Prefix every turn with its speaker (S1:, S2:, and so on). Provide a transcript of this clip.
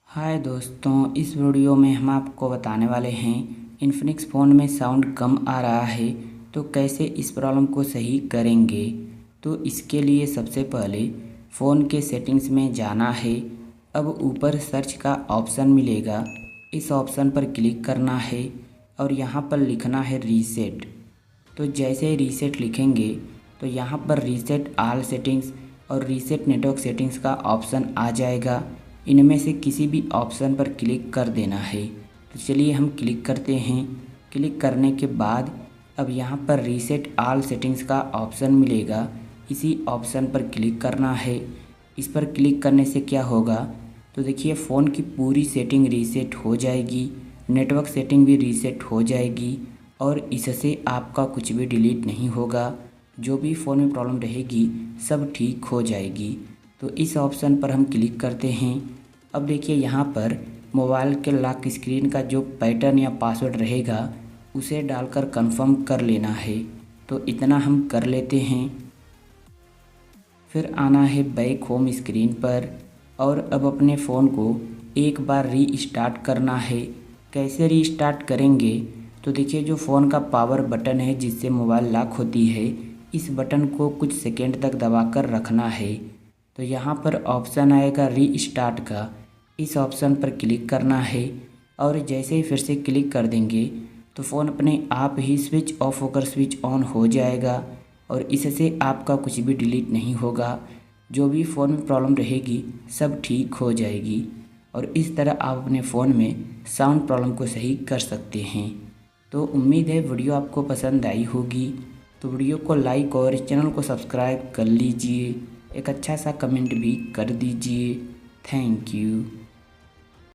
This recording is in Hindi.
S1: हाय दोस्तों, इस वीडियो में हम आपको बताने वाले हैं इन्फिनिक्स फ़ोन में साउंड कम आ रहा है तो कैसे इस प्रॉब्लम को सही करेंगे। तो इसके लिए सबसे पहले फ़ोन के सेटिंग्स में जाना है। अब ऊपर सर्च का ऑप्शन मिलेगा, इस ऑप्शन पर क्लिक करना है और यहाँ पर लिखना है रीसेट। तो जैसे रीसेट लिखेंगे तो यहाँ पर रीसेट ऑल सेटिंग्स और रीसेट नेटवर्क सेटिंग्स का ऑप्शन आ जाएगा। इनमें से किसी भी ऑप्शन पर क्लिक कर देना है। तो चलिए हम क्लिक करते हैं। क्लिक करने के बाद अब यहाँ पर रीसेट ऑल सेटिंग्स का ऑप्शन मिलेगा, इसी ऑप्शन पर क्लिक करना है। इस पर क्लिक करने से क्या होगा तो देखिए फ़ोन की पूरी सेटिंग रीसेट हो जाएगी, नेटवर्क सेटिंग भी रीसेट हो जाएगी और इससे आपका कुछ भी डिलीट नहीं होगा। जो भी फ़ोन में प्रॉब्लम रहेगी सब ठीक हो जाएगी। तो इस ऑप्शन पर हम क्लिक करते हैं। अब देखिए यहाँ पर मोबाइल के लॉक स्क्रीन का जो पैटर्न या पासवर्ड रहेगा उसे डालकर कंफर्म कर लेना है। तो इतना हम कर लेते हैं। फिर आना है बैक होम स्क्रीन पर और अब अपने फ़ोन को एक बार रीस्टार्ट करना है। कैसे रीस्टार्ट करेंगे तो देखिए जो फ़ोन का पावर बटन है जिससे मोबाइल लॉक होती है, इस बटन को कुछ सेकेंड तक दबाकर रखना है। तो यहाँ पर ऑप्शन आएगा रीस्टार्ट का, इस ऑप्शन पर क्लिक करना है और जैसे ही फिर से क्लिक कर देंगे तो फ़ोन अपने आप ही स्विच ऑफ होकर स्विच ऑन हो जाएगा और इससे आपका कुछ भी डिलीट नहीं होगा। जो भी फ़ोन में प्रॉब्लम रहेगी सब ठीक हो जाएगी और इस तरह आप अपने फ़ोन में साउंड प्रॉब्लम को सही कर सकते हैं। तो उम्मीद है वीडियो आपको पसंद आई होगी। तो वीडियो को लाइक और चैनल को सब्सक्राइब कर लीजिए। एक अच्छा सा कमेंट भी कर दीजिए। Thank you.